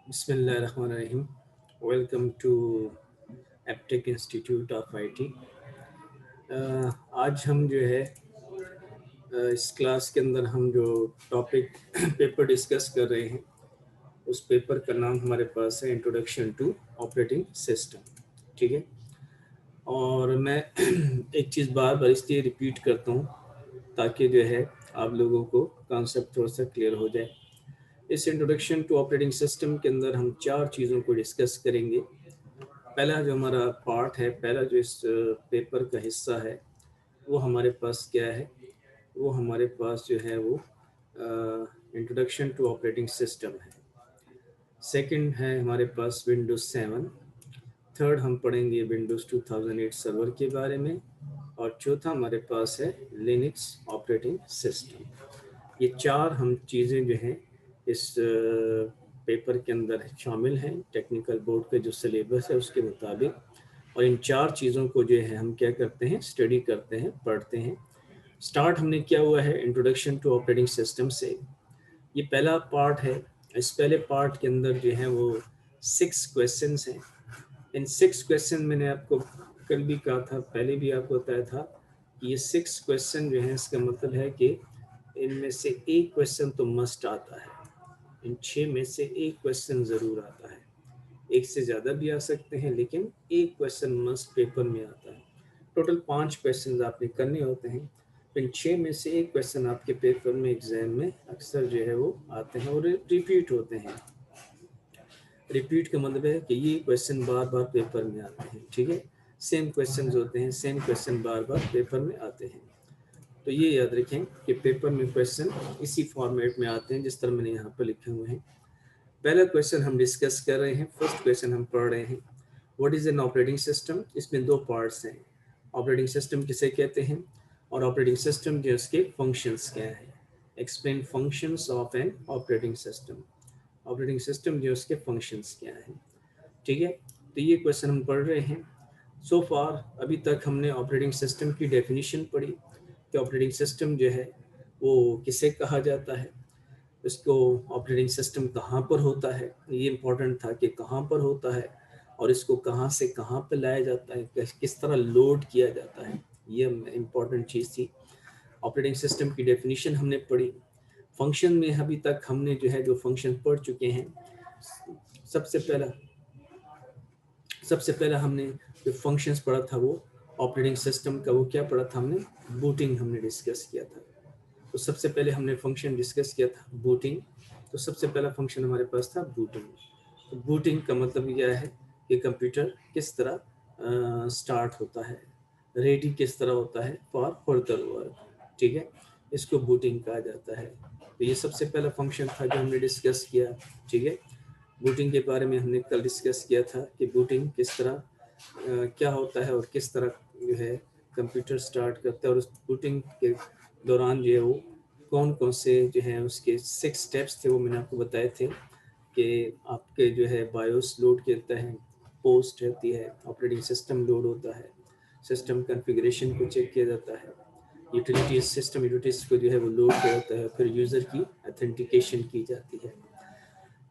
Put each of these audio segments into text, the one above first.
बिस्मिल्लाहिर्रहमानिर्रहीम। Welcome to Aptech institute of IT. आज हम जो है इस क्लास के अंदर हम जो टॉपिक पेपर डिस्कस कर रहे हैं उस पेपर का नाम हमारे पास है इंट्रोडक्शन टू ऑपरेटिंग सिस्टम। ठीक है। और मैं एक चीज़ बार बार इसलिए रिपीट करता हूँ ताकि जो है आप लोगों को कॉन्सेप्ट थोड़ा सा क्लियर हो जाए। इस इंट्रोडक्शन टू ऑपरेटिंग सिस्टम के अंदर हम चार चीज़ों को डिस्कस करेंगे। पहला जो हमारा पार्ट है, पहला जो इस पेपर का हिस्सा है वो हमारे पास क्या है, वो हमारे पास जो है वो इंट्रोडक्शन टू ऑपरेटिंग सिस्टम है। सेकंड है हमारे पास विंडोज 7। थर्ड हम पढ़ेंगे विंडोज 2008 सर्वर के बारे में। और चौथा हमारे पास है लिनक्स ऑपरेटिंग सिस्टम। ये चार हम चीज़ें जो हैं इस पेपर के अंदर शामिल हैं टेक्निकल बोर्ड के जो सिलेबस है उसके मुताबिक। और इन चार चीज़ों को जो है हम क्या करते हैं, स्टडी करते हैं, पढ़ते हैं। स्टार्ट हमने किया हुआ है इंट्रोडक्शन टू ऑपरेटिंग सिस्टम से। ये पहला पार्ट है। इस पहले पार्ट के अंदर जो है वो 6 क्वेश्चंस हैं। इन 6 क्वेश्चन मैंने आपको कल भी कहा था, पहले भी आपको बताया था कि ये 6 क्वेश्चन जो है इसका मतलब है कि इनमें से एक क्वेश्चन तो मस्ट आता है। इन 6 में से एक क्वेश्चन ज़रूर आता है। एक से ज़्यादा भी आ सकते हैं लेकिन एक क्वेश्चन मस्ट पेपर में आता है। टोटल 5 क्वेश्चन आपने करने होते हैं। इन 6 में से एक क्वेश्चन आपके पेपर में एग्जाम में अक्सर जो है वो आते हैं और रिपीट होते हैं। रिपीट का मतलब है कि ये क्वेश्चन बार बार पेपर में आते हैं। ठीक है। सेम क्वेश्चन होते हैं, सेम क्वेश्चन बार बार पेपर में आते हैं। तो ये याद रखें कि पेपर में क्वेश्चन इसी फॉर्मेट में आते हैं जिस तरह मैंने यहाँ पर लिखे हुए हैं। पहला क्वेश्चन हम डिस्कस कर रहे हैं, फर्स्ट क्वेश्चन हम पढ़ रहे हैं। What is an operating system. इसमें दो पार्ट्स हैं। ऑपरेटिंग सिस्टम किसे कहते हैं और ऑपरेटिंग सिस्टम जो उसके फंक्शंस क्या है। Explain functions of N operating system. Operating system जो उसके फंक्शंस क्या है। ठीक है। तो ये क्वेश्चन हम पढ़ रहे हैं। सो फार अभी तक हमने ऑपरेटिंग सिस्टम की डेफिनेशन पढ़ी कि ऑपरेटिंग सिस्टम जो है वो किसे कहा जाता है, इसको ऑपरेटिंग सिस्टम कहाँ पर होता है, ये इम्पोर्टेंट था कि कहाँ पर होता है और इसको कहाँ से कहाँ पर लाया जाता है, किस तरह लोड किया जाता है, ये इम्पोर्टेंट चीज़ थी। ऑपरेटिंग सिस्टम की डेफिनेशन हमने पढ़ी। फंक्शन में अभी तक हमने जो है जो फंक्शन पढ़ चुके हैं। सबसे पहला सबसे पहला हमने जो फंक्शंस पढ़ा था वो ऑपरेटिंग सिस्टम का वो क्या पढ़ा था हमने, बूटिंग हमने डिस्कस किया था। तो सबसे पहले हमने फंक्शन डिस्कस किया था बूटिंग। तो सबसे पहला फंक्शन हमारे पास था बूटिंग। तो बूटिंग का मतलब यह है कि कंप्यूटर किस तरह स्टार्ट होता है, रेडी किस तरह होता है फॉर फर्दर वर्क। ठीक है। इसको बूटिंग कहा जाता है। तो ये सबसे पहला फंक्शन था जो हमने डिस्कस किया। ठीक है। बूटिंग के बारे में हमने कल डिस्कस किया था कि बूटिंग किस तरह क्या होता है और किस तरह जो है कंप्यूटर स्टार्ट करता है और उस बूटिंग के दौरान जो है वो कौन कौन से जो है उसके 6 स्टेप्स थे वो मैंने आपको बताए थे कि आपके जो है बायोस लोड करता है, पोस्ट होती है, ऑपरेटिंग सिस्टम लोड होता है, सिस्टम कॉन्फ़िगरेशन को चेक किया जाता है, यूटिलिटीज सिस्टम यूटिलिटीज को जो है वो लोड किया जाता है, फिर यूज़र की अथेंटिकेशन की जाती है।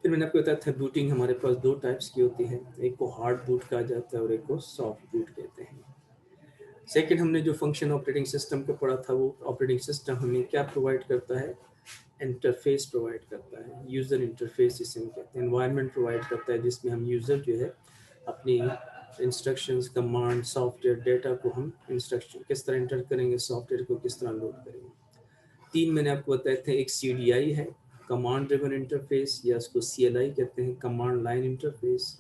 फिर मैंने आपको बताया था बूटिंग हमारे पास 2 टाइप्स की होती है, एक को हार्ड बूट कहा जाता है और एक को सॉफ्ट बूट कहते हैं। सेकंड हमने जो फंक्शन ऑपरेटिंग सिस्टम का पढ़ा था वो ऑपरेटिंग सिस्टम हमें क्या प्रोवाइड करता है, इंटरफेस प्रोवाइड करता है, यूज़र इंटरफेस जिसे हम कहते हैं, एनवायरनमेंट प्रोवाइड करता है जिसमें हम यूज़र जो है अपनी इंस्ट्रक्शंस, कमांड, सॉफ्टवेयर डेटा को हम इंस्ट्रक्शन किस तरह इंटर करेंगे, सॉफ्टवेयर को किस तरह लोड करेंगे। 3 मैंने आपको बताए थे, एक CDI है, कमांड ड्रिवन इंटरफेस, या उसको CLI कहते हैं, कमांड लाइन इंटरफेस।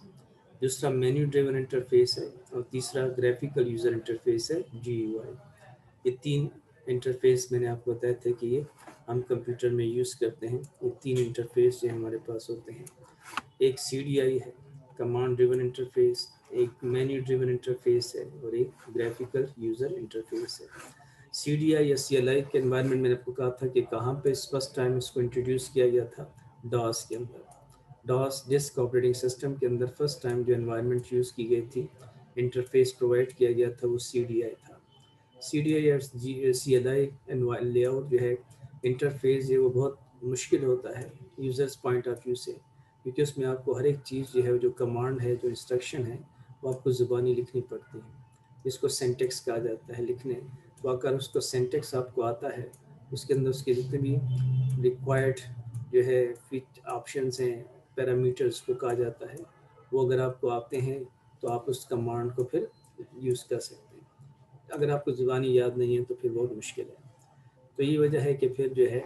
दूसरा मेन्यू ड्रिवन इंटरफेस है और तीसरा ग्राफिकल यूज़र इंटरफेस है, GUI। ये 3 इंटरफेस मैंने आपको बताए थे कि ये हम कंप्यूटर में यूज़ करते हैं। ये 3 इंटरफेस जो हमारे पास होते हैं, एक CDI है, कमांड ड्रिवन इंटरफेस, एक मेन्यू ड्रिवन इंटरफेस है और एक ग्राफिकल यूज़र इंटरफेस है। CDI या CLI के एनवायरनमेंट मैंने आपको कहा था कि कहाँ पे फर्स्ट टाइम इसको इंट्रोड्यूस किया गया था, डॉस के अंदर। डॉस डिस्क ऑपरेटिंग सिस्टम के अंदर फर्स्ट टाइम जो एनवायरनमेंट यूज़ की गई थी, इंटरफेस प्रोवाइड किया गया था, वो CDI था। CDI और CLI लेआउट जो है, इंटरफेस जो वो बहुत मुश्किल होता है यूज़र्स पॉइंट ऑफ व्यू से, क्योंकि उसमें आपको हर एक चीज़ जो है, जो कमांड है, जो इंस्ट्रक्शन है, वो आपको ज़ुबानी लिखनी पड़ती है, जिसको सेंटेक्स कहा जाता है लिखने। तो अगर उसको सेंटेक्स आपको आता है, उसके अंदर उसके जितने भी रिक्वायर्ड जो है फिट ऑप्शंस हैं, पैरामीटर्स को कहा जाता है, वो अगर आपको आते हैं तो आप उस कमांड को फिर यूज़ कर सकते हैं। अगर आपको ज़ुबानी याद नहीं है तो फिर बहुत मुश्किल है। तो ये वजह है कि फिर जो है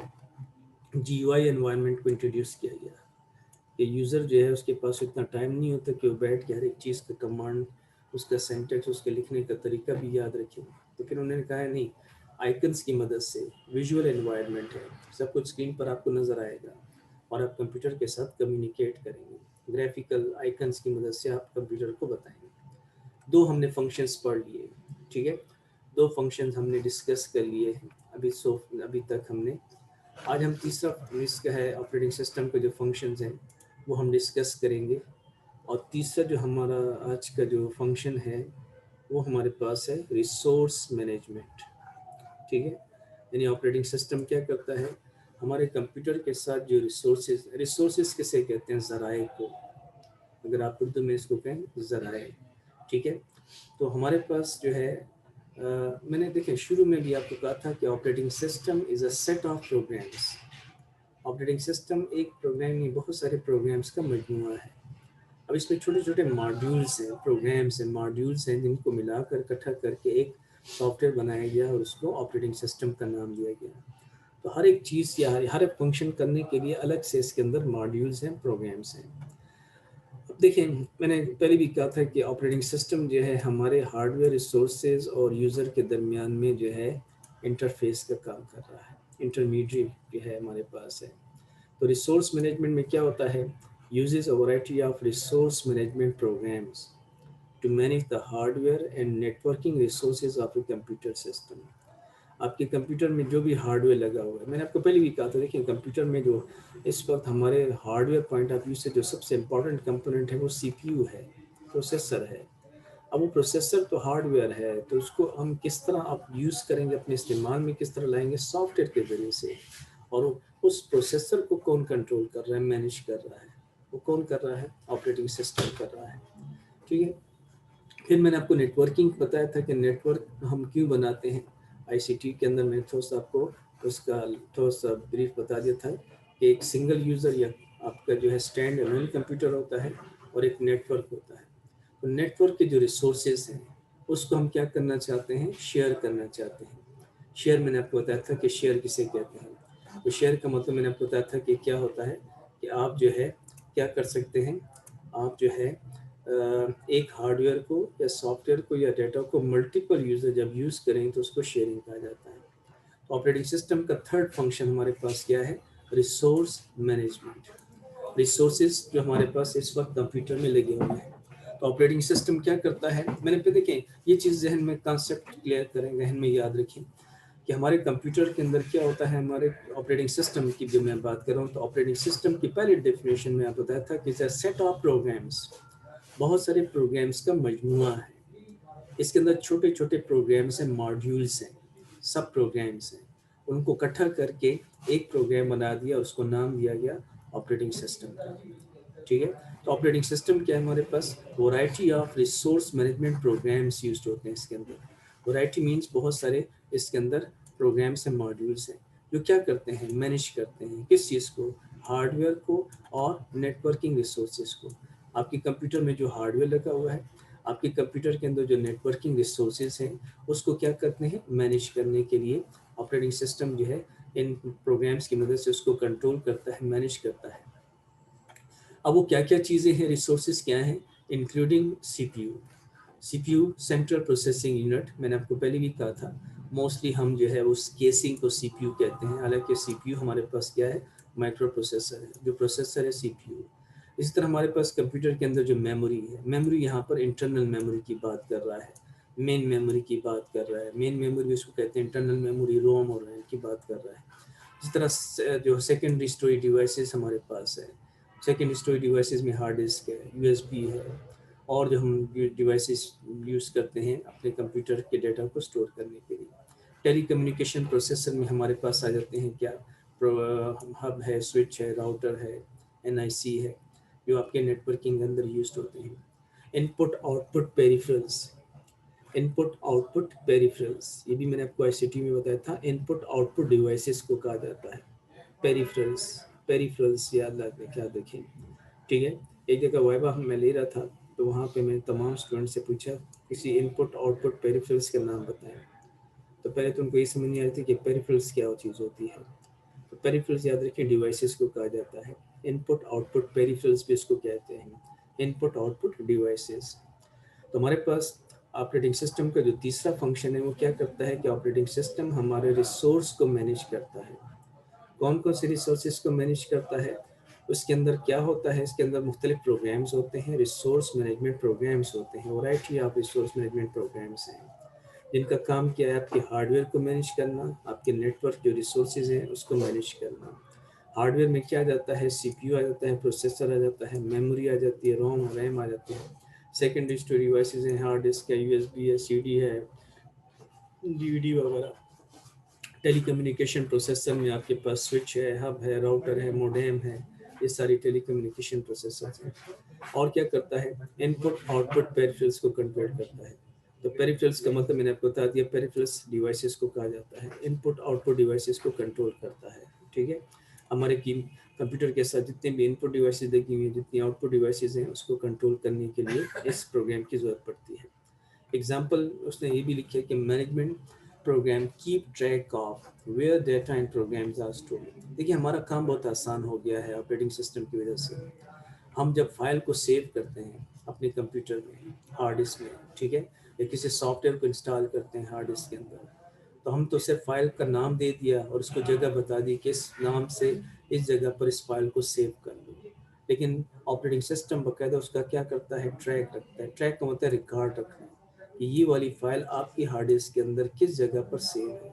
GUI एनवायरनमेंट को इंट्रोड्यूस किया गया कि यूज़र जो है उसके पास इतना टाइम नहीं होता कि वो बैठ के हर एक चीज़ का कमांड, उसका सेंटेक्स, उसके लिखने का तरीका भी याद रखे। तो फिर उन्होंने कहा है नहीं, आइकन्स की मदद से, विजुअल एनवायरनमेंट है, सब कुछ स्क्रीन पर आपको नज़र आएगा और आप कंप्यूटर के साथ कम्युनिकेट करेंगे, ग्राफिकल आइकन्स की मदद से आप कंप्यूटर को बताएंगे। दो हमने फंक्शंस पढ़ लिए, ठीक है, दो फंक्शंस हमने डिस्कस कर लिए हैं अभी तक हमने। आज हम तीसरा इसका है ऑपरेटिंग सिस्टम के जो फंक्शंस हैं वो हम डिस्कस करेंगे। और तीसरा जो हमारा आज का जो फंक्शन है वो हमारे पास है रिसोर्स मैनेजमेंट, ठीक है। यानी ऑपरेटिंग सिस्टम क्या करता है, हमारे कंप्यूटर के साथ जो रिसोर्सेज किसे कहते हैं, ज़राए को, अगर आप उर्दू में इसको कहें ज़राए, ठीक है। तो हमारे पास जो है मैंने देखें शुरू में भी आपको कहा था कि operating system is a set of programs. Operating system एक प्रोग्राम नहीं, बहुत सारे प्रोग्राम्स का मजमूआ है। अब इसमें छोटे छोटे मॉड्यूल्स हैं, प्रोग्राम्स हैं, मॉड्यूल्स हैं, जिनको मिलाकर इकट्ठा करके एक सॉफ्टवेयर बनाया गया और उसको ऑपरेटिंग सिस्टम का नाम दिया गया। तो हर एक चीज़ या हर एक फंक्शन करने के लिए अलग से इसके अंदर मॉड्यूल्स हैं, प्रोग्राम्स हैं। अब देखिए, मैंने पहले भी कहा था कि ऑपरेटिंग सिस्टम जो है हमारे हार्डवेयर रिसोर्सेज और यूज़र के दरमियान में जो है इंटरफेस का काम कर रहा है, इंटरमीडिएट जो है हमारे पास है। तो रिसोर्स मैनेजमेंट में क्या होता है, uses a variety of resource management programs to manage the hardware and networking resources of a computer system. आपके कंप्यूटर में जो भी हार्डवेयर लगा हुआ है, मैंने आपको पहले भी कहा था, देखिए कंप्यूटर में जो इस वक्त हमारे हार्डवेयर पॉइंट ऑफ व्यू से जो सबसे इम्पोर्टेंट कंपोनेंट है वो CPU है, प्रोसेसर है। अब वो प्रोसेसर तो हार्डवेयर है, तो उसको हम किस तरह आप यूज़ करेंगे, अपने इस्तेमाल में किस तरह लाएंगे, सॉफ्टवेयर के ज़रिए से। और उस प्रोसेसर को कौन कंट्रोल कर रहा है, मैनेज कर रहा है, वो कौन कर रहा है, ऑपरेटिंग सिस्टम कर रहा है, ठीक है। फिर मैंने आपको नेटवर्किंग बताया था कि नेटवर्क हम क्यों बनाते हैं। ICT के अंदर मैंने थोड़ा सा आपको उसका थोड़ा सा ब्रीफ बता दिया था कि एक सिंगल यूज़र या आपका जो है स्टैंड अलोन कंप्यूटर होता है और एक नेटवर्क होता है। तो नेटवर्क के जो रिसोर्सेज हैं उसको हम क्या करना चाहते हैं, शेयर करना चाहते हैं। शेयर मैंने आपको बताया था कि शेयर किसे कहते हैं। तो शेयर का मतलब मैंने आपको बताया था कि क्या होता है कि आप जो है क्या कर सकते हैं, आप जो है एक हार्डवेयर को या सॉफ्टवेयर को या डेटा को मल्टीपल यूज़र जब यूज़ करें तो उसको शेयरिंग कहा जाता है। तो ऑपरेटिंग सिस्टम का थर्ड फंक्शन हमारे पास क्या है, रिसोर्स मैनेजमेंट। रिसोर्सेज जो हमारे पास इस वक्त कंप्यूटर में लगे हुए हैं, तो ऑपरेटिंग सिस्टम क्या करता है, मैंने पे देखें ये चीज़ जहन में कॉन्सेप्ट क्लियर करें, जहन में याद रखें कि हमारे कंप्यूटर के अंदर क्या होता है। हमारे ऑपरेटिंग सिस्टम की जब मैं बात कर रहा हूँ तो ऑपरेटिंग सिस्टम की पहले डेफिनेशन में आप बताया था कि सेट ऑफ प्रोग्राम्स, बहुत सारे प्रोग्राम्स का मजमूआ है। इसके अंदर छोटे छोटे प्रोग्राम्स हैं, मॉड्यूल्स हैं, सब प्रोग्राम्स हैं, उनको इकट्ठा करके एक प्रोग्राम बना दिया, उसको नाम दिया गया ऑपरेटिंग सिस्टम का, ठीक है। तो ऑपरेटिंग सिस्टम क्या है, हमारे पास variety of resource management programmes use होते हैं इसके अंदर। वैरायटी मीन्स बहुत सारे इसके अंदर प्रोग्राम्स हैं, मॉड्यूल्स हैं, जो क्या करते हैं, मैनेज करते हैं किस चीज़ को, हार्डवेयर को और नेटवर्किंग रिसोर्सेज को। आपके कंप्यूटर में जो हार्डवेयर लगा हुआ है, आपके कंप्यूटर के अंदर जो नेटवर्किंग रिसोर्सेज हैं, उसको क्या करते हैं, मैनेज करने के लिए ऑपरेटिंग सिस्टम जो है इन प्रोग्राम्स की मदद से उसको कंट्रोल करता है, मैनेज करता है। अब वो क्या क्या चीज़ें हैं, रिसोर्सेज क्या हैं, including CPU central processing unit. मैंने आपको पहले भी कहा था, मोस्टली हम जो है उस केसिंग को CPU कहते हैं, हालांकि CPU हमारे पास क्या है, माइक्रो प्रोसेसर है, जो प्रोसेसर है CPU। इसी तरह हमारे पास कंप्यूटर के अंदर जो मेमोरी है, मेमोरी यहाँ पर इंटरनल मेमोरी की बात कर रहा है, मेन मेमोरी की बात कर रहा है। मेन मेमोरी उसको कहते हैं, इंटरनल मेमोरी रोम और रैम की बात कर रहा है। इस तरह जो सेकेंडरी स्टोरेज डिवाइसेस हमारे पास है, सेकेंड स्टोरेज डिवाइसेस में हार्ड डिस्क है, USB है, और जो हम डिवाइसेस यूज़ करते हैं अपने कंप्यूटर के डाटा को स्टोर करने के लिए। टेली कम्युनिकेशन प्रोसेसर में हमारे पास आ जाते हैं क्या, हब है, स्विच है, राउटर है, NIC है। जो आपके नेटवर्किंग के अंदर यूज होते हैं। Input output peripherals, input output peripherals, ये भी मैंने आपको आईसीटी में बताया था। इनपुट आउटपुट डिवाइसेस को कहा जाता है पेरिफेरल्स। पेरिफेरल्स याद रखने क्या देखें, ठीक है। एक जगह वाइवा मैं ले रहा था, तो वहाँ पे मैंने तमाम स्टूडेंट से पूछा किसी इनपुट आउटपुट पेरिफेरल्स के नाम बताएं। तो पहले तो उनको ये समझ नहीं आ रही थी कि पेरिफेरल्स क्या चीज़ होती है। तो पेरिफेरल्स याद रखिए डिवाइसेस को कहा जाता है। इनपुट आउटपुट पेरिफेरल्स भी इसको कहते हैं, इनपुट आउटपुट डिवाइसेस। तो हमारे पास ऑपरेटिंग सिस्टम का जो तीसरा फंक्शन है वो क्या करता है कि ऑपरेटिंग सिस्टम हमारे रिसोर्स को मैनेज करता है। कौन कौन से रिसोर्सेज को मैनेज करता है, उसके अंदर क्या होता है, इसके अंदर मुख्तलिफ प्रोग्राम्स होते हैं, रिसोर्स मैनेजमेंट प्रोग्राम्स होते हैं, variety of resource management programs हैं जिनका काम क्या है आपके हार्डवेयर को मैनेज करना, आपके नेटवर्क जो रिसोर्सेज हैं उसको मैनेज करना। हार्डवेयर में क्या आ जाता है, सीपीयू आ जाता है, प्रोसेसर आ जाता है, मेमोरी आ जाती है, रोम रैम आ जाती है। सेकेंडरी स्टोरेज डिवाइसेज हैं, हार्ड डिस्क है, यूएसबी है, सीडी है, डीवीडी वगैरह। टेली कम्युनिकेशन प्रोसेसर में आपके पास स्विच है, हब है, राउटर है, मोडेम है, ये सारी टेली कम्युनिकेशन प्रोसेसर हैं। और क्या करता है, इनपुट आउटपुट पेरिफेरल्स को कंट्रोल करता है। तो पेरिफेरल्स का मतलब मैंने आपको बता दिया, पेरिफेरल्स डिवाइसेस को कहा जाता है, इनपुट आउटपुट डिवाइसेस को कंट्रोल करता है, ठीक है। हमारे की कंप्यूटर के साथ जितने भी इनपुट डिवाइसेस लगी हुई हैं, जितनी आउटपुट डिवाइसेस हैं, उसको कंट्रोल करने के लिए इस प्रोग्राम की ज़रूरत पड़ती है। एग्जाम्पल उसने ये भी लिखा है कि management program keep track of where data and programs are stored. देखिए हमारा काम बहुत आसान हो गया है ऑपरेटिंग सिस्टम की वजह से। हम जब फाइल को सेव करते हैं अपने कंप्यूटर में, हार्ड डिस्क में, ठीक है, या किसी सॉफ्टवेयर को इंस्टॉल करते हैं हार्ड डिस्क के अंदर, तो हम तो सिर्फ फाइल का नाम दे दिया और उसको जगह बता दी कि इस नाम से इस जगह पर इस फाइल को सेव कर लो। लेकिन ऑपरेटिंग सिस्टम बाकायदा उसका क्या करता है, ट्रैक रखता है। ट्रैक का मतलब है रिकॉर्ड रखना, कि ये वाली फाइल आपकी हार्ड डिस्क के अंदर किस जगह पर सेव है,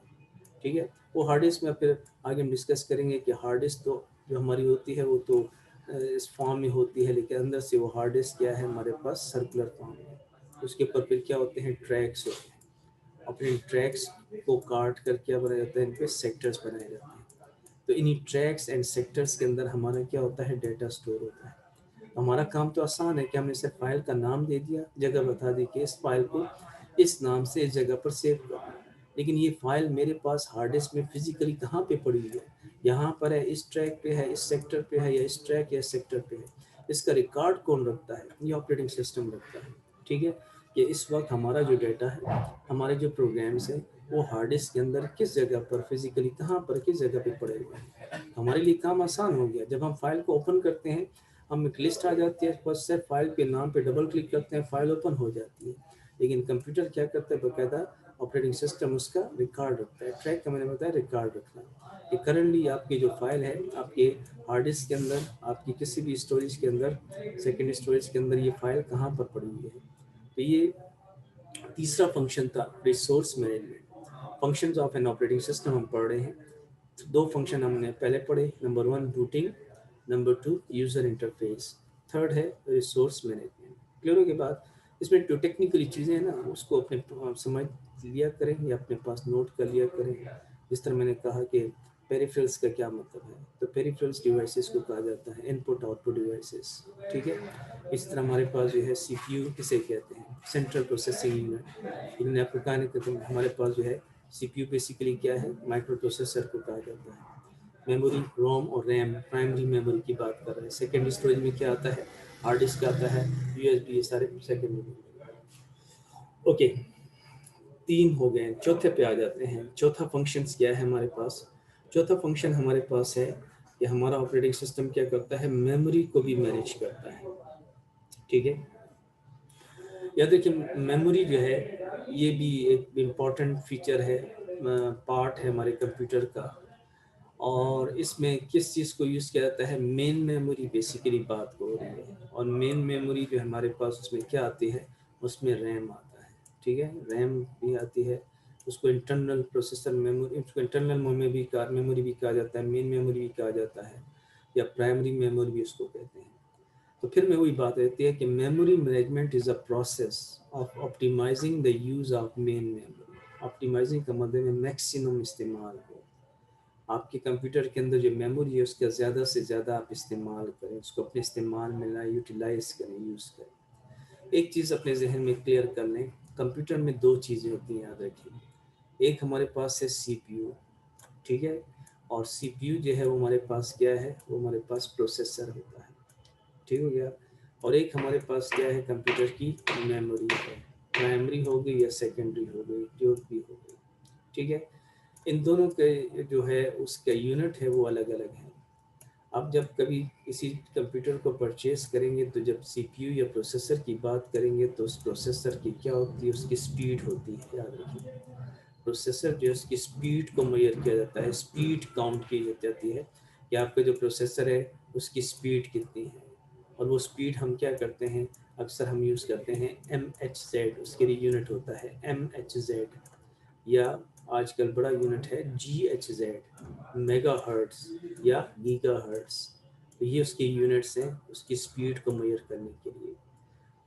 ठीक है। वो हार्ड डिस्क में फिर आगे हम डिस्कस करेंगे कि हार्ड डिस्क तो जो हमारी होती है वो तो इस फॉर्म में होती है, लेकिन अंदर से वो हार्ड डिस्क क्या है हमारे पास, सर्कुलर फॉर्म में। उसके ऊपर फिर क्या होते हैं, ट्रैक्स होते हैं। अपने ट्रैक्स को काट कर क्या बनाया जाता है, इन पे सेक्टर्स बनाए जाते हैं। तो इन्हीं ट्रैक्स एंड सेक्टर्स के अंदर हमारा क्या होता है, डेटा स्टोर होता है। हमारा काम तो आसान है कि हमने सिर्फ फाइल का नाम दे दिया, जगह बता दी कि इस फाइल को इस नाम से इस जगह पर सेव करना। लेकिन ये फाइल मेरे पास हार्ड डिस्क में फिजिकली कहाँ पे पड़ी हुई है, यहाँ पर है, इस ट्रैक पे है, इस सेक्टर पे है, या इस ट्रैक या सेक्टर पे है, इसका रिकॉर्ड कौन रखता है, ये ऑपरेटिंग सिस्टम रखता है, ठीक है। कि इस वक्त हमारा जो डेटा है, हमारे जो प्रोग्राम्स हैं, वो हार्ड डिस्क के अंदर किस जगह पर फिजिकली कहाँ पर किस जगह पे पड़े हुए हैं। हमारे लिए काम आसान हो गया। जब हम फाइल को ओपन करते हैं, हम एक लिस्ट आ जाती है, बस सिर्फ फाइल के नाम पे डबल क्लिक करते हैं, फाइल ओपन हो जाती है। लेकिन कंप्यूटर क्या करता है, बाकायदा ऑपरेटिंग सिस्टम उसका रिकॉर्ड रखता है। ट्रैक का मैंने बताया रिकॉर्ड रखना, कि करंटली आपकी जो फाइल है आपके हार्ड डिस्क के अंदर, आपकी किसी भी स्टोरेज के अंदर, सेकेंड स्टोरेज के अंदर ये फाइल कहाँ पर पड़ी हुई है। तो ये तीसरा फंक्शन था, resource management. Functions of N operating system हम पढ़ रहे हैं। दो फंक्शन हमने पहले पढ़े, number 1 routing, number 2 user interface, third है रिसोर्स मैनेजमेंट। क्लियर के बाद इसमें जो टेक्निकली चीज़ें हैं ना, उसको अपने समझ लिया करें या अपने पास नोट कर लिया करें। जिस तरह मैंने कहा कि पेरिफेरल्स का क्या मतलब है, तो पेरिफेरल्स डिवाइसेस को कहा जाता है इनपुट आउटपुट डिवाइसेस, ठीक है। इस तरह हमारे पास जो है सीपीयू किसे कहते हैं, सेंट्रल प्रोसेसिंग यूनिट। इन्होंने आपको कहा नहीं कि हमारे पास जो है सीपीयू बेसिकली क्या है, माइक्रो प्रोसेसर को कहा जाता है। मेमोरी, रोम और रैम प्राइमरी मेमोरी की बात कर रहे हैं। सेकेंडरी स्टोरेज में क्या आता है, हार्ड डिस्क आता है, यूएसबी, ये सारे सेकेंडरी मेमोरी। ओके, तीन हो गए, चौथे पे आ जाते हैं। चौथा फंक्शन क्या है हमारे पास, चौथा फंक्शन हमारे पास है कि हमारा ऑपरेटिंग सिस्टम क्या करता है, मेमोरी को भी मैनेज करता है, ठीक है। याद देखिए मेमोरी जो है ये भी एक इम्पॉर्टेंट फीचर है, पार्ट है हमारे कंप्यूटर का। और इसमें किस चीज़ को यूज़ किया जाता है, मेन मेमोरी बेसिकली बात हो रही है। और मेन मेमोरी जो हमारे पास उसमें क्या आती है, उसमें रैम आता है, ठीक है, रैम भी आती है। उसको इंटरनल प्रोसेसर मेमोरी, उसको इंटरनल मेमोरी भी कहा जाता है, मेन मेमोरी भी कहा जाता है, या प्राइमरी मेमोरी भी उसको कहते हैं। तो फिर में वही बात रहती है कि memory management is a process of optimising the use of main memory. Optimising का मतलब है मैक्सिमम इस्तेमाल हो, آپ کے کمپیوٹر کے اندر جو میموری ہے اس کا زیادہ سے زیادہ آپ استعمال کریں، اس کو اپنے استعمال میں لائیں، یوٹیلائز کریں، یوز کریں۔ ایک چیز اپنے ذہن میں کلیئر کر لیں، کمپیوٹر میں دو چیزیں ہوتی ہیں، یاد رکھیں۔ ایک ہمارے پاس ہے سی پی یو، ٹھیک ہے، اور سی پی یو جو ہے وہ ہمارے پاس کیا ہے، وہ ہمارے پاس پروسیسر ہوتا ہے، ٹھیک ہو گیا۔ اور ایک ہمارے پاس کیا ہے، کمپیوٹر کی میموری ہے، پرائمری ہو گئی یا سیکنڈری ہو گئی، جو بھی ہو گئی، ٹھیک ہے۔ ان دونوں کے جو ہے اس کا یونٹ ہے وہ الگ الگ ہے۔ اب جب کبھی کسی کمپیوٹر کو پرچیز کریں گے تو جب سی پی یو یا پروسیسر کی بات کریں گے تو اس پروسیسر کی کیا ہوتی ہے، اس کی سپیڈ ہوتی ہے، یاد رکھیے۔ پروسیسر جو ہے اس کی سپیڈ کو میئر کیا جاتا ہے، سپیڈ کاؤنٹ کی جاتی ہے کہ آپ کا جو پروسیسر ہے اس کی سپیڈ کتنی ہے۔ اور وہ سپیڈ ہم کیا کرتے ہیں، اکثر ہم یوز کرتے ہیں ایم ایچ زیڈ، اس کے لیے یونٹ ہوتا ہے ایم ایچ زیڈ، یا آج کل بڑا یونٹ ہے G H Z, megahertz یا گیگا ہرٹس۔ تو یہ اس کے یونٹس ہیں اس کی سپیڈ کو میئر کرنے کے لیے۔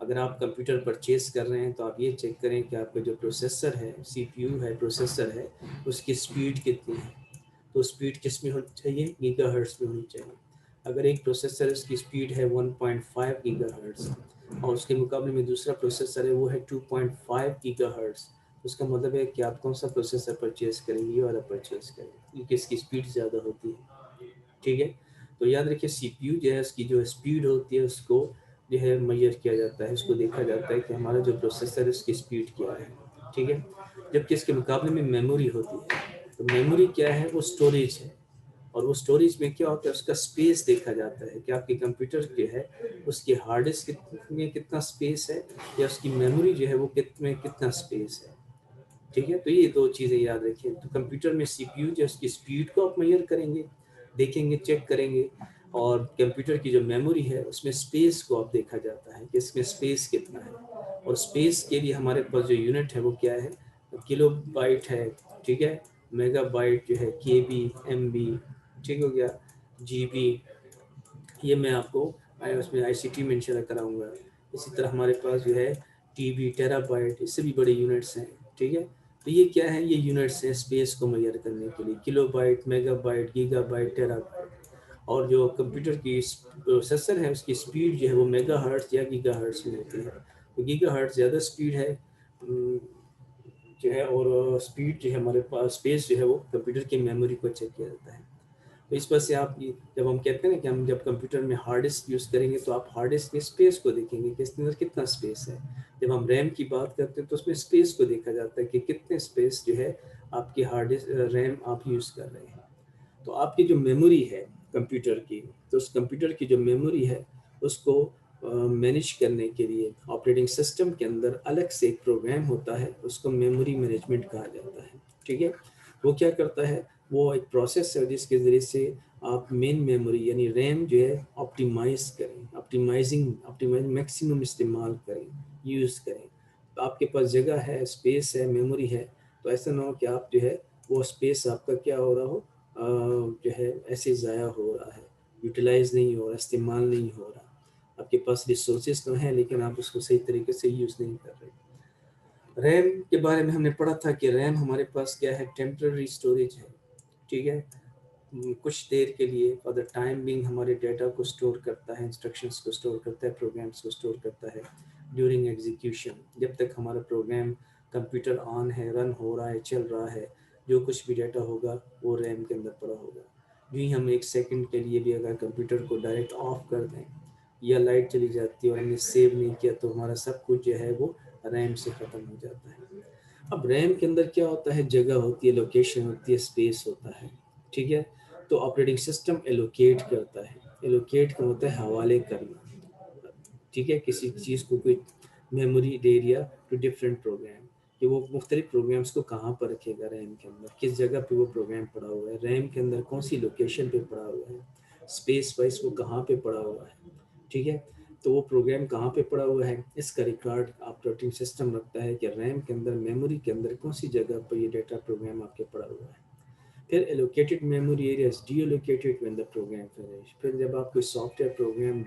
اگر آپ کمپیوٹر پرچیز کر رہے ہیں تو آپ یہ چیک کریں کہ آپ کا جو پروسیسر ہے، سی پی یو ہے، پروسیسر ہے، اس کی سپیڈ کتنی ہے۔ تو سپیڈ کس میں ہونی چاہیے، گیگا ہرٹس میں ہونی چاہیے۔ اگر ایک پروسیسر اس کی سپیڈ ہے 1.5 گیگا ہرٹس اور اس کے مقابلے میں دوسرا پروسیسر ہے وہ ہے 2.5 گیگا ہرٹس، اس کا مطلب ہے کہ آپ کون سا پروسیسر پرچیز کریں گے، یہ والا پرچیز کریں گے کیونکہ اس کی سپیڈ زیادہ ہوتی ہے، ٹھیک ہے۔ تو یاد رکھیے سی پی یو جو ہے اس کی جو اسپیڈ ہوتی ہے اس کو جو ہے میئر کیا جاتا ہے، اس کو دیکھا جاتا ہے کہ ہمارا جو پروسیسر ہے اس کی اسپیڈ کیا ہے، ٹھیک ہے۔ جبکہ اس کے مقابلے میں میموری ہوتی ہے، تو میموری کیا ہے، وہ اسٹوریج ہے، اور وہ اسٹوریج میں کیا ہوتا ہے، اس کا اسپیس دیکھا جاتا ہے کہ آپ کے کمپیوٹر جو ہے اس کی ہارڈ ڈسک میں کتنا اسپیس ہے یا اس کی میموری جو ہے وہ کتنا اسپیس ہے، ٹھیک ہے۔ تو یہ دو چیزیں یاد رکھیں۔ تو کمپیوٹر میں سی پی یو جو اس کی اسپیڈ کو آپ میئر کریں گے، دیکھیں گے، چیک کریں گے، اور کمپیوٹر کی جو میموری ہے اس میں اسپیس کو آپ دیکھا جاتا ہے کہ اس میں اسپیس کتنا ہے۔ اور اسپیس کے لیے ہمارے پاس جو یونٹ ہے وہ کیا ہے، کلو بائٹ ہے، ٹھیک ہے، میگا بائٹ جو ہے کے بی، ایم بی، ٹھیک ہو گیا، جی بی، یہ میں آپ کو اس میں آئی سی ٹی میں انشاءاللہ کراؤں گا۔ اسی طرح ہمارے پاس جو ہے ٹی بی، ٹیرا بائٹ، اس سے بھی بڑے یونٹس ہیں، ٹھیک ہے۔ تو یہ کیا ہے، یہ یونٹس ہیں اسپیس کو میئر کرنے کے لیے، kilobyte, megabyte, gigabyte, terabyte. اور جو کمپیوٹر کی پروسیسر ہے اس کی سپیڈ جو ہے وہ میگا ہرٹس یا گیگا ہرٹس میں ہوتی ہے۔ تو گیگا ہرٹس زیادہ سپیڈ ہے جو ہے، اور سپیڈ جو ہے ہمارے پاس اسپیس جو ہے وہ کمپیوٹر کی میموری کو چیک کیا جاتا ہے۔ تو اس وجہ سے آپ جب ہم کہتے ہیں نا کہ ہم جب کمپیوٹر میں ہارڈ ڈسک یوز کریں گے تو آپ ہارڈ ڈسک کے اسپیس کو دیکھیں گے کہ اس کے اندر کتنا اسپیس ہے۔ جب ہم ریم کی بات کرتے ہیں تو اس میں اسپیس کو دیکھا جاتا ہے کہ کتنے اسپیس جو ہے آپ کی ہارڈ ڈسک ریم آپ یوز کر رہے ہیں۔ تو آپ کی جو میموری ہے کمپیوٹر کی، تو اس کمپیوٹر کی جو میموری ہے اس کو مینیج کرنے کے لیے آپریٹنگ سسٹم کے اندر الگ سے ایک پروگرام ہوتا ہے، اس کو میموری مینجمنٹ کہا جاتا ہے، ٹھیک ہے۔ وہ کیا کرتا ہے، وہ ایک پروسیس ہے جس کے ذریعے سے آپ مین میموری یعنی ریم جو ہے آپٹیمائز کریں، آپٹیمائز میکسیمم استعمال کریں، یوز کریں۔ تو آپ کے پاس جگہ ہے، اسپیس ہے، میموری ہے، تو ایسا نہ ہو کہ آپ جو ہے وہ اسپیس آپ کا کیا ہو رہا ہو، جو ہے ایسے ضائع ہو رہا ہے، یوٹیلائز نہیں ہو رہا، استعمال نہیں ہو رہا۔ آپ کے پاس ریسورسز تو ہیں لیکن آپ اس کو صحیح طریقے سے یوز نہیں کر رہے۔ ریم کے بارے میں ہم نے پڑھا تھا کہ ریم ہمارے پاس کیا ہے، ٹیمپرری اسٹوریج ہے، ٹھیک ہے، کچھ دیر کے لیے فار دا ٹائم بینگ ہمارے ڈیٹا کو اسٹور کرتا ہے، انسٹرکشنس کو اسٹور کرتا ہے، پروگرامس کو اسٹور کرتا ہے ڈیورنگ ایگزیکیوشن۔ جب تک ہمارا پروگرام کمپیوٹر آن ہے، رن ہو رہا ہے، چل رہا ہے، جو کچھ بھی ڈیٹا ہوگا وہ ریم کے اندر پڑا ہوگا۔ جو ہی ہم ایک سیکنڈ کے لیے بھی اگر کمپیوٹر کو ڈائریکٹ آف کر دیں یا لائٹ چلی جاتی ہے اور ہم نے سیو نہیں کیا تو ہمارا سب کچھ جو ہے وہ ریم سے ختم ہو جاتا ہے۔ اب ریم کے اندر کیا ہوتا ہے، جگہ ہوتی ہے، لوکیشن ہوتی ہے، اسپیس ہوتا ہے، ٹھیک ہے۔ تو آپریٹنگ سسٹم ایلوکیٹ کرتا ہے، ایلوکیٹ کا ہوتا ہے حوالے کرنا، ٹھیک ہے، کسی چیز کو کوئی میموری دے دیا ٹو ڈفرینٹ پروگرام، کہ وہ مختلف پروگرامس کو کہاں پر رکھے گا، ریم کے اندر کس جگہ پہ وہ پروگرام پڑا ہوا ہے، ریم کے اندر کون سی لوکیشن پہ پڑا ہوا ہے، اسپیس وائز وہ کہاں پہ پڑا ہوا ہے، ٹھیک ہے۔ تو وہ پروگرام کہاں پہ پڑا ہوا ہے اس کا ریکارڈ آپریٹنگ سسٹم رکھتا ہے کہ ریم کے اندر، میموری کے اندر کون سی جگہ پر یہ ڈیٹا پروگرام آپ کے پڑا ہوا ہے۔ پھر allocated memory areas deallocated when the program finish۔ پھر جب آپ کوئی سافٹ ویئر پروگرام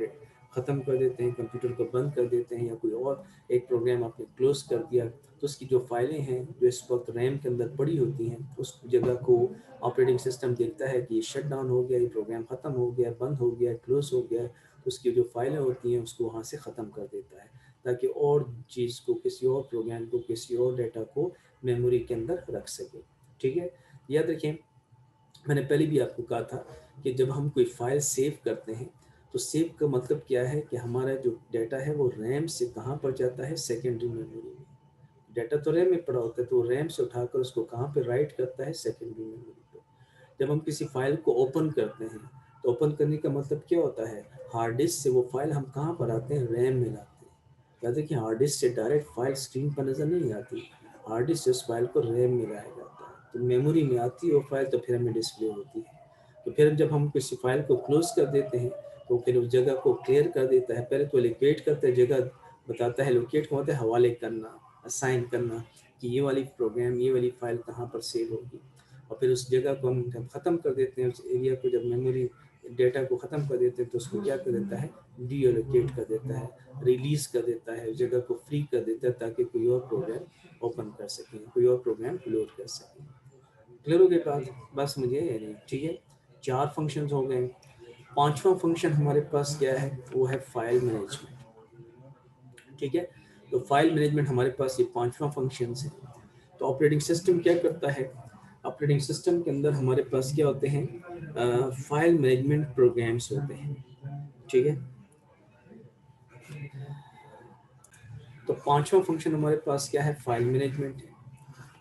ख़त्म कर देते हैं, कंप्यूटर को बंद कर देते हैं, या कोई और एक प्रोग्राम आपने क्लोज़ कर दिया, तो उसकी जो फाइलें हैं जो इस वक्त रैम के अंदर पड़ी होती हैं, उस जगह को ऑपरेटिंग सिस्टम देखता है कि ये शट डाउन हो गया, ये प्रोग्राम ख़त्म हो गया, बंद हो गया, क्लोज़ हो गया, तो उसकी जो फाइलें होती हैं उसको वहाँ से ख़त्म कर देता है, ताकि और चीज़ को, किसी और प्रोग्राम को, किसी और डाटा को मेमोरी के अंदर रख सके। ठीक है, याद रखें, मैंने पहले भी आपको कहा था कि जब हम कोई फाइल सेव करते हैं तो सेव का मतलब क्या है कि हमारा जो डाटा है वो रैम से कहाँ पर जाता है, सेकेंडरी मेमोरी में। डाटा तो रैम में पड़ा होता है, तो रैम से उठाकर उसको कहाँ पे राइट करता है, सेकेंडरी मेमोरी पे। जब हम किसी फाइल को ओपन करते हैं तो ओपन करने का मतलब क्या होता है, हार्ड डिस्क से वो फाइल हम कहाँ पर आते हैं, रैम में लाते हैं। याद है कि हार्ड डिस्क से डायरेक्ट फाइल स्क्रीन पर नज़र नहीं आती, हार्ड डिस्क से उस फाइल को रैम में लाया जाता है, तो मेमोरी में आती है वो फाइल, तो फिर हमें डिस्प्ले होती है। तो फिर जब हम किसी फाइल को क्लोज कर देते हैं तो फिर उस जगह को क्लियर कर देता है, पहले तो लोकेट करता है, जगह बताता है, लोकेट का मतलब हवाले करना, असाइन करना कि ये वाली प्रोग्राम, ये वाली फाइल कहाँ पर सेव होगी, और फिर उस जगह को हम जब ख़त्म कर देते हैं, उस एरिया को, जब मेमोरी डेटा को ख़त्म कर देते हैं तो उसको क्या कर देता है, डी एलोकेट कर देता है, रिलीज़ कर देता है, उस जगह को फ्री कर देता है, ताकि कोई और प्रोग्राम ओपन कर सकें, कोई और प्रोग्राम लोड कर सकें। क्लियर हो गया बात, बस मुझे यानी ठीक है। 4 फंक्शंस हो गए। 5वां फंक्शन हमारे पास क्या है, वो है फाइल मैनेजमेंट। ठीक है, तो फाइल मैनेजमेंट हमारे पास ये 5वां फंक्शन है। तो ऑपरेटिंग सिस्टम क्या करता है, ऑपरेटिंग सिस्टम के अंदर हमारे पास क्या होते हैं, फाइल मैनेजमेंट प्रोग्राम्स होते हैं। ठीक है, तो 5वां फंक्शन हमारे पास क्या है, फाइल मैनेजमेंट है।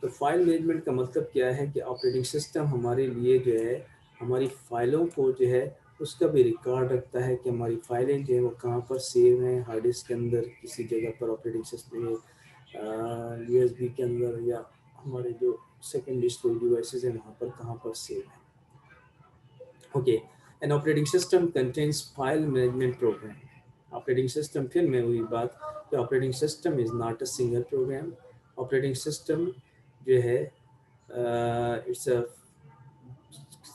तो फाइल मैनेजमेंट का मतलब क्या है कि ऑपरेटिंग सिस्टम हमारे लिए जो है, हमारी फ़ाइलों को जो है उसका भी रिकॉर्ड रखता है कि हमारी फ़ाइलें जो है वो कहाँ पर सेव हैं, हार्ड डिस्क के अंदर, किसी जगह पर ऑपरेटिंग सिस्टम यूएसबी के अंदर, या हमारे जो सेकेंडरी स्टोरेज डिवाइसेस हैं वहाँ पर कहाँ पर सेव है। Okay, an operating system contains file management program. Operating system, फिर मैं वही बात कि operating system is not a single program. Operating system जो है it's a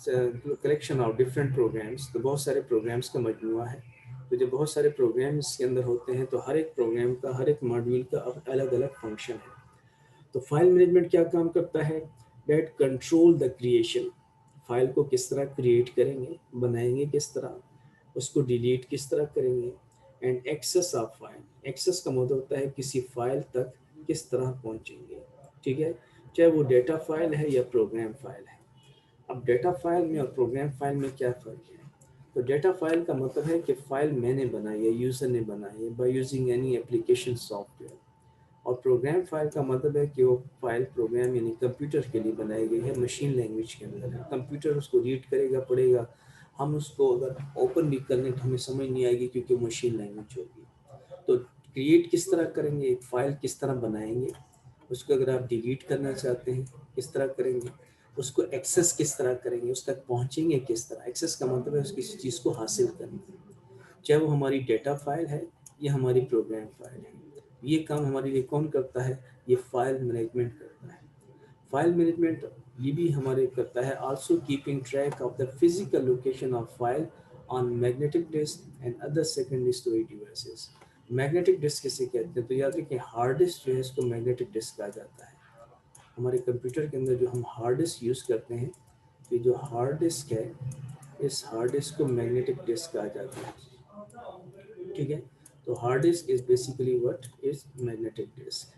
collection of different programs, तो बहुत सारे प्रोग्राम्स का मजमूआ है। तो जब बहुत सारे प्रोग्राम्स के अंदर होते हैं तो हर एक प्रोग्राम का, हर एक मॉड्यूल का अलग अलग फंक्शन है। तो फाइल मैनेजमेंट क्या काम करता है, that control the creation, file को किस तरह क्रिएट करेंगे, बनाएंगे किस तरह, उसको डिलीट किस तरह करेंगे, and access of file, access का मतलब होता है किसी फाइल तक किस तरह पहुंचेंगे। ठीक है, चाहे वो डेटा फाइल है या प्रोग्राम फाइल है। अब डेटा फाइल में और प्रोग्राम फाइल में क्या फ़र्क है, तो डेटा फाइल का मतलब है कि फ़ाइल मैंने बनाई है, यूज़र ने बनाई है by using any application software, और प्रोग्राम फाइल का मतलब है कि वो फाइल प्रोग्राम यानी कंप्यूटर के लिए बनाई गई है, मशीन लैंग्वेज के अंदर है, कंप्यूटर उसको रीड करेगा, पढ़ेगा, हम उसको अगर ओपन भी कर लें तो हमें समझ नहीं आएगी क्योंकि मशीन लैंग्वेज होगी। तो क्रिएट किस तरह करेंगे, एक फ़ाइल किस तरह बनाएंगे, उसको अगर आप डिलीट करना चाहते हैं किस तरह करेंगे, उसको एक्सेस किस तरह करेंगे, उस तक पहुँचेंगे किस तरह, एक्सेस का मतलब है उस किसी चीज़ को हासिल करना, चाहे वो हमारी डेटा फाइल है या हमारी प्रोग्राम फाइल है। ये काम हमारे लिए कौन करता है, ये फाइल मैनेजमेंट करता है। फाइल मैनेजमेंट ये भी हमारे करता है, also keeping track of the physical location of file on magnetic disk and other secondary storage devices. Magnetic disk किसे कहते हैं, तो याद रखिए हार्ड डिस्क जो है इसको मैग्नेटिक डिस्क कहा जाता है। हमारे कंप्यूटर के अंदर जो हम हार्ड डिस्क यूज़ करते हैं, ये जो हार्ड डिस्क है, इस हार्ड डिस्क को मैग्नेटिक डिस्क कहा जाता है। ठीक है, तो hard disk is basically what is magnetic disk.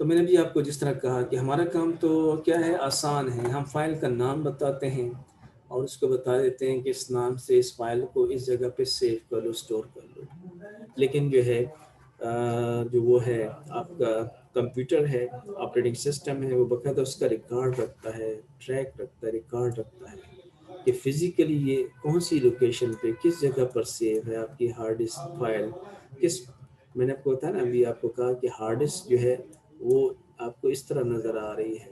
तो मैंने भी आपको जिस तरह कहा कि हमारा काम तो क्या है, आसान है, हम फाइल का नाम बताते हैं और उसको बता देते हैं कि इस नाम से इस फाइल को इस जगह पे सेव कर लो, स्टोर कर लो। लेकिन जो है जो वो है आपका कंप्यूटर है, ऑपरेटिंग सिस्टम है, वो बकायदा उसका रिकॉर्ड रखता है, ट्रैक रखता है, रिकॉर्ड रखता है कि फिजिकली ये कौन सी लोकेशन पे, किस जगह पर सेव है आपकी हार्ड डिस्क फाइल, किस, मैंने आपको बताया ना, अभी आपको कहा कि हार्ड डिस्क जो है वो आपको इस तरह नज़र आ रही है,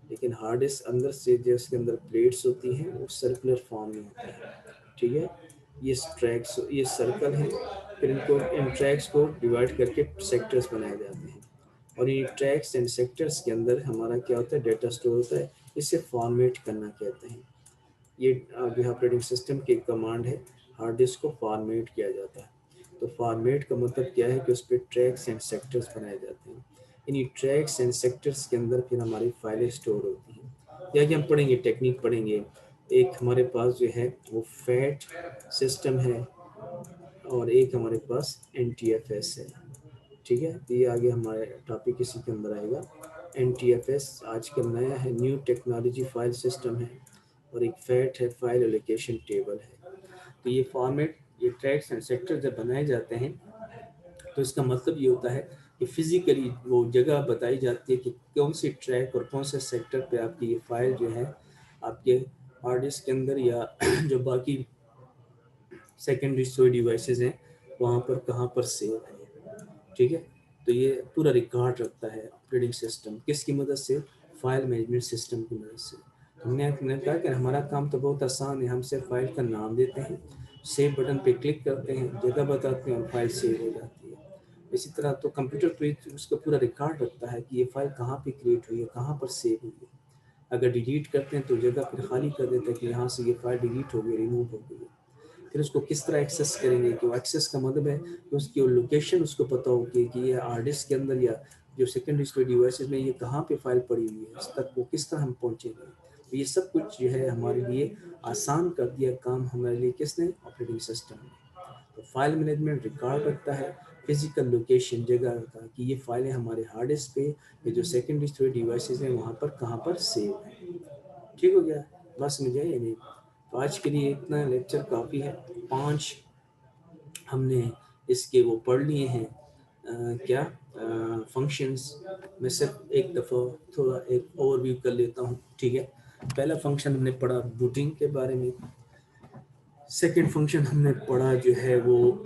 लेकिन हार्ड डिस्क अंदर से जो इसके अंदर प्लेट्स होती हैं वो सर्कुलर फॉर्म में होता है। ठीक है, ये ट्रैक्स, ये सर्कल है, फिर इनको, इन ट्रैक्स को डिवाइड करके सेक्टर्स बनाए जाते हैं, और ये ट्रैक्स एंड सेक्टर्स के अंदर हमारा क्या होता है, डेटा स्टोर होता है, इसे फॉर्मेट करना कहते हैं। ये जो है ऑपरेटिंग सिस्टम की कमांड है हार्ड डिस्क को फॉर्मेट किया जाता है। तो फॉर्मेट का मतलब क्या है कि उस पर ट्रैक्स एंड सेक्टर्स बनाए जाते हैं। इन्हीं ट्रैक्स एंड सेक्टर्स के अंदर फिर हमारी फाइलें स्टोर होती हैं। या कि हम पढ़ेंगे, टेक्निक पढ़ेंगे। एक हमारे पास जो है वो फैट सिस्टम है और एक हमारे पास NTFS है। ठीक है, तो ये आगे हमारे टॉपिक इसी के अंदर आएगा। NTFS आजकल नया है, न्यू टेक्नोलॉजी फाइल सिस्टम है। और एक फैट है, फाइल एलोकेशन टेबल है। तो ये फॉर्मेट, ये ट्रैक्स एंड सेक्टर जब बनाए जाते हैं तो इसका मतलब ये होता है कि फिजिकली वो जगह बताई जाती है कि कौन सी ट्रैक और कौन से सेक्टर पे आपकी ये फाइल जो है आपके हार्ड डिस्क के अंदर या जो बाकी सेकेंडरी स्टोरेज डिवाइसेस हैं वहाँ पर कहाँ पर सेव है। ठीक है, तो ये पूरा रिकॉर्ड रखता है ऑपरेटिंग सिस्टम किसकी मदद से, फाइल मैनेजमेंट सिस्टम की मदद से। तो हमने कहा कि हमारा काम तो बहुत आसान है, हम सिर्फ फाइल का नाम देते हैं, सेव बटन पे क्लिक करते हैं, जगह बताते हैं और फाइल सेव हो जाती है। इसी तरह तो कंप्यूटर पे उसका पूरा रिकॉर्ड रखता है कि ये फाइल कहाँ पे क्रिएट हुई है, कहाँ पर सेव हुई है। अगर डिलीट करते हैं तो जगह फिर खाली कर देता है कि यहाँ से ये फाइल डिलीट हो गई, रिमूव हो गई है। फिर उसको किस तरह एक्सेस करेंगे, कि वो एक्सेस का मतलब है कि उसकी लोकेशन उसको पता होगी कि ये हार्ड डिस्क के अंदर या जो सेकेंडरी स्टोरेज डिवाइसेस में ये कहाँ पे फाइल पड़ी हुई है, इस तक वो किस तरह हम पहुँचेंगे। तो ये सब कुछ जो है हमारे लिए आसान कर दिया काम हमारे लिए, किसने, ऑपरेटिंग सिस्टम ने। तो फाइल मैनेजमेंट रिकॉर्ड रखता है फिजिकल लोकेशन, जगह का, कि ये फाइलें हमारे हार्ड डिस्क पे ये जो सेकेंडरी स्टोरेज डिवाइसेस हैं वहाँ पर कहाँ पर सेव है। ठीक हो गया, बस मुझे ये नहीं। तो आज के लिए इतना, लेक्चर काफ़ी है। 5 हमने इसके वो पढ़ लिए हैं। क्या फंक्शंस, मैं सिर्फ एक दफ़ा थोड़ा एक ओवरव्यू कर लेता हूँ। ठीक है, पहला फंक्शन हमने पढ़ा बूटिंग के बारे में। सेकंड फंक्शन हमने पढ़ा जो है वो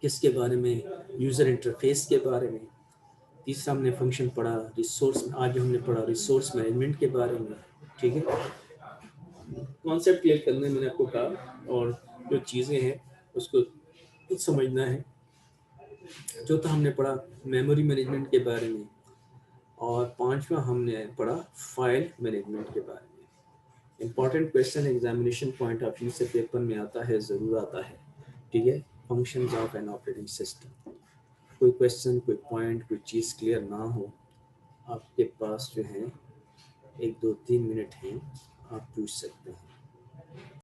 किसके बारे में, यूज़र इंटरफेस के बारे में। तीसरा हमने फंक्शन पढ़ा रिसोर्स, आज हमने पढ़ा रिसोर्स मैनेजमेंट के बारे में। ठीक है, कॉन्सेप्ट क्लियर करने मैंने आपको कहा, और जो चीज़ें हैं उसको कुछ समझना है। चौथा हमने पढ़ा मेमोरी मैनेजमेंट के बारे में, और पांचवा हमने पढ़ा फाइल मैनेजमेंट के बारे में। Important question examination point of view से पेपर में आता है, ज़रूर आता है। ठीक है, functions of N operating system. कोई क्वेश्चन, कोई पॉइंट, कोई चीज़ क्लियर ना हो, आपके पास जो है 1 2 3 मिनट हैं, आप पूछ सकते हैं।